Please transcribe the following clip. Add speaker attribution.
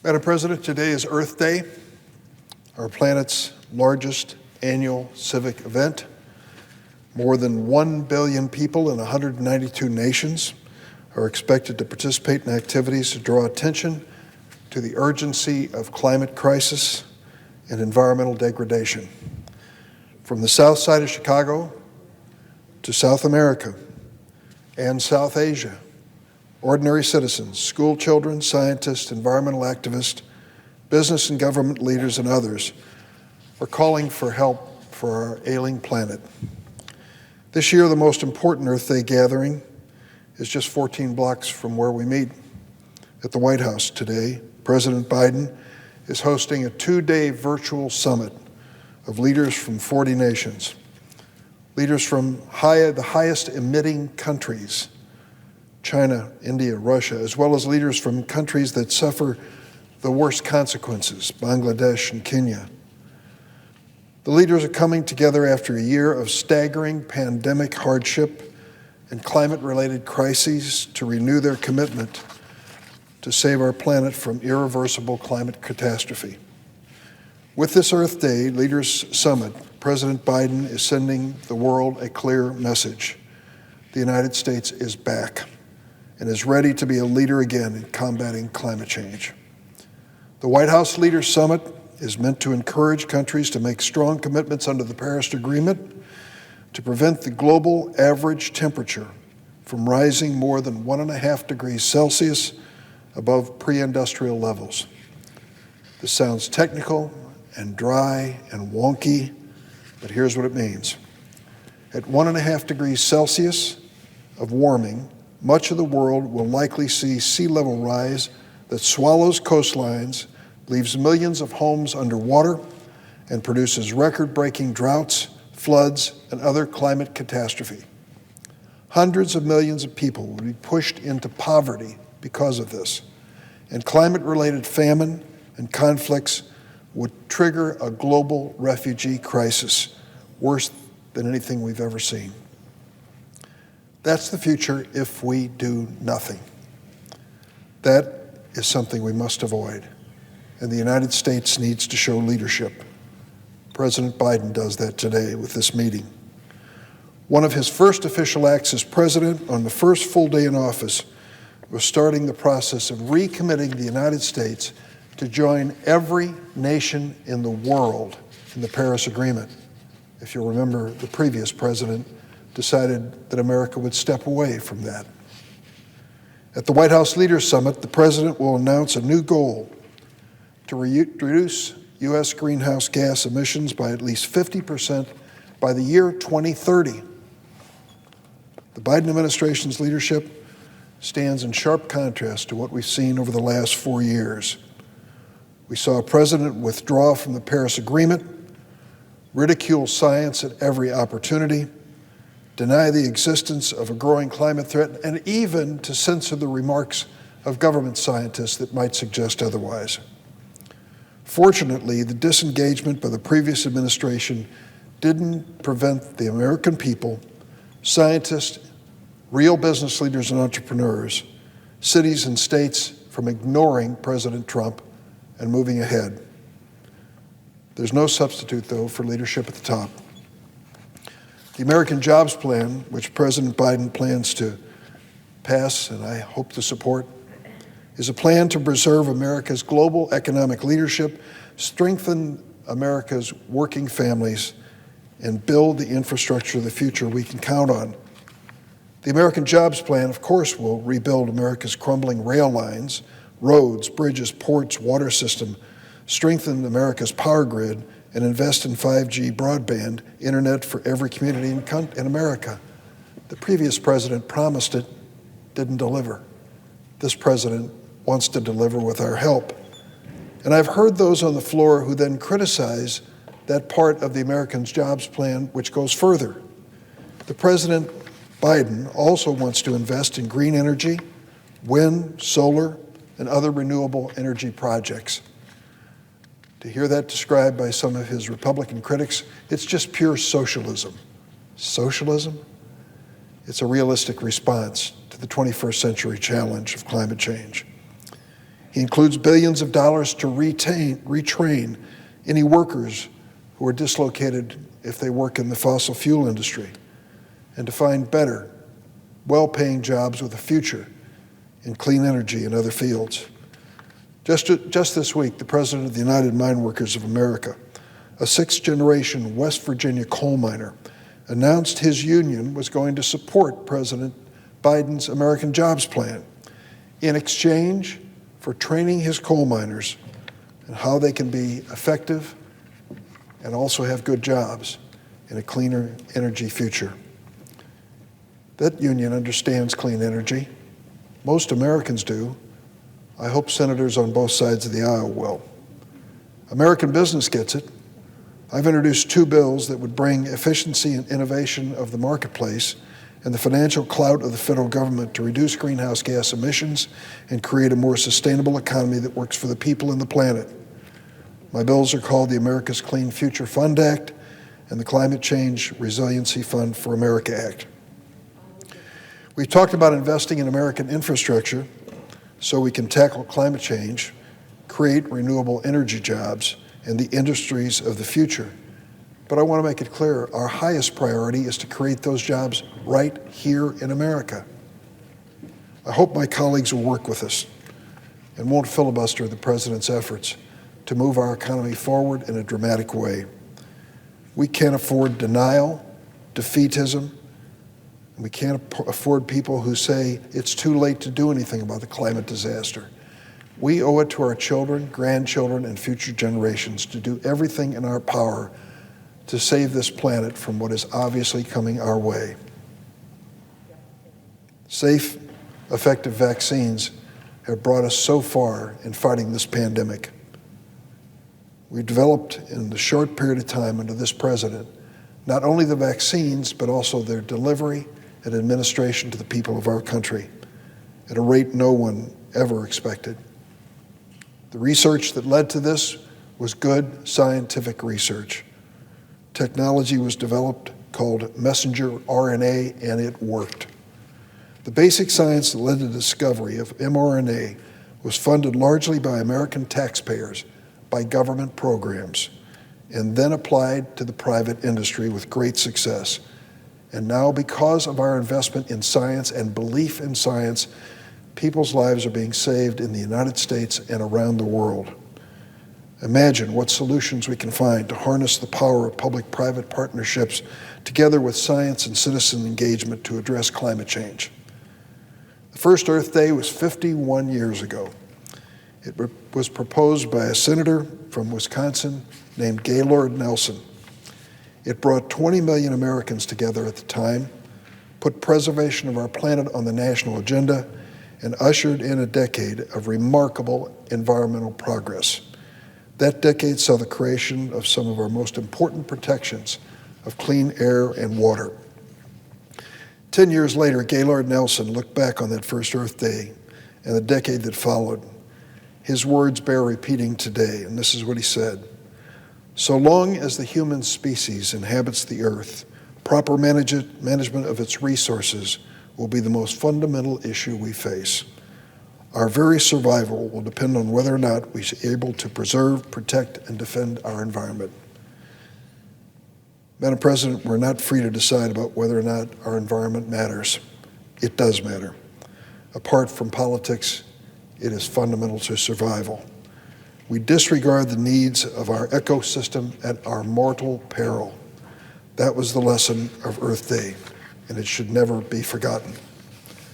Speaker 1: Madam President, today is Earth Day, our planet's largest annual civic event. More than 1 billion people in 192 nations are expected to participate in activities to draw attention to the urgency of climate crisis and environmental degradation. From the south side of Chicago to South America and South Asia, ordinary citizens, school children, scientists, environmental activists, business and government leaders, and others are calling for help for our ailing planet. This year, the most important Earth Day gathering is just 14 blocks from where we meet at the White House today. President Biden is hosting a 2-day virtual summit of leaders from 40 nations, leaders from the highest emitting countries, China, India, Russia, as well as leaders from countries that suffer the worst consequences, Bangladesh and Kenya. The leaders are coming together after a year of staggering pandemic hardship and climate-related crises to renew their commitment to save our planet from irreversible climate catastrophe. With this Earth Day Leaders Summit, President Biden is sending the world a clear message. The United States is back and is ready to be a leader again in combating climate change. The White House Leaders Summit is meant to encourage countries to make strong commitments under the Paris Agreement to prevent the global average temperature from rising more than 1.5 degrees Celsius above pre-industrial levels. This sounds technical and dry and wonky, but here's what it means. At 1.5 degrees Celsius of warming, much of the world will likely see sea level rise that swallows coastlines, leaves millions of homes underwater, and produces record-breaking droughts, floods, and other climate catastrophe. Hundreds of millions of people will be pushed into poverty because of this, and climate-related famine and conflicts would trigger a global refugee crisis worse than anything we've ever seen. That's the future if we do nothing. That is something we must avoid, and the United States needs to show leadership. President Biden does that today with this meeting. One of his first official acts as president on the first full day in office was starting the process of recommitting the United States to join every nation in the world in the Paris Agreement. If you'll remember, the previous president decided that America would step away from that. At the White House Leaders Summit, the president will announce a new goal to reduce U.S. greenhouse gas emissions by at least 50% by the year 2030. The Biden administration's leadership stands in sharp contrast to what we've seen over the last 4 years. We saw a president withdraw from the Paris Agreement, ridicule science at every opportunity, deny the existence of a growing climate threat, and even to censor the remarks of government scientists that might suggest otherwise. Fortunately, the disengagement by the previous administration didn't prevent the American people, scientists, real business leaders and entrepreneurs, cities and states from ignoring President Trump and moving ahead. There's no substitute, though, for leadership at the top. The American Jobs Plan, which President Biden plans to pass, and I hope to support, is a plan to preserve America's global economic leadership, strengthen America's working families, and build the infrastructure of the future we can count on. The American Jobs Plan, of course, will rebuild America's crumbling rail lines, roads, bridges, ports, water system, strengthen America's power grid, and invest in 5G broadband internet for every community in America. The previous president promised it, didn't deliver. This president wants to deliver with our help. And I've heard those on the floor who then criticize that part of the American Jobs Plan which goes further. The President Biden also wants to invest in green energy, wind, solar, and other renewable energy projects. To hear that described by some of his Republican critics, it's just pure socialism. Socialism? It's a realistic response to the 21st century challenge of climate change. He includes billions of dollars to retrain any workers who are dislocated if they work in the fossil fuel industry, and to find better, well-paying jobs with a future in clean energy and other fields. Just this week, the President of the United Mine Workers of America, a sixth-generation West Virginia coal miner, announced his union was going to support President Biden's American Jobs Plan in exchange for training his coal miners and how they can be effective and also have good jobs in a cleaner energy future. That union understands clean energy. Most Americans do. I hope senators on both sides of the aisle will. American business gets it. I've introduced 2 bills that would bring efficiency and innovation of the marketplace and the financial clout of the federal government to reduce greenhouse gas emissions and create a more sustainable economy that works for the people and the planet. My bills are called the America's Clean Future Fund Act and the Climate Change Resiliency Fund for America Act. We've talked about investing in American infrastructure so we can tackle climate change, create renewable energy jobs, and the industries of the future. But I want to make it clear, our highest priority is to create those jobs right here in America. I hope my colleagues will work with us and won't filibuster the President's efforts to move our economy forward in a dramatic way. We can't afford denial, defeatism, and we can't afford people who say it's too late to do anything about the climate disaster. We owe it to our children, grandchildren, and future generations to do everything in our power to save this planet from what is obviously coming our way. Safe, effective vaccines have brought us so far in fighting this pandemic. We've developed in the short period of time under this president not only the vaccines, but also their delivery and administration to the people of our country at a rate no one ever expected. The research that led to this was good scientific research. Technology was developed called messenger RNA, and it worked. The basic science that led to the discovery of mRNA was funded largely by American taxpayers, by government programs, and then applied to the private industry with great success. And now, because of our investment in science and belief in science, people's lives are being saved in the United States and around the world. Imagine what solutions we can find to harness the power of public-private partnerships together with science and citizen engagement to address climate change. The first Earth Day was 51 years ago. It was proposed by a senator from Wisconsin named Gaylord Nelson. It brought 20 million Americans together at the time, put preservation of our planet on the national agenda, and ushered in a decade of remarkable environmental progress. That decade saw the creation of some of our most important protections of clean air and water. 10 years later, Gaylord Nelson looked back on that first Earth Day and the decade that followed. His words bear repeating today, and this is what he said: "So long as the human species inhabits the earth, proper management of its resources will be the most fundamental issue we face. Our very survival will depend on whether or not we are able to preserve, protect, and defend our environment." Madam President, we're not free to decide about whether or not our environment matters. It does matter. Apart from politics, it is fundamental to survival. We disregard the needs of our ecosystem at our mortal peril. That was the lesson of Earth Day, and it should never be forgotten.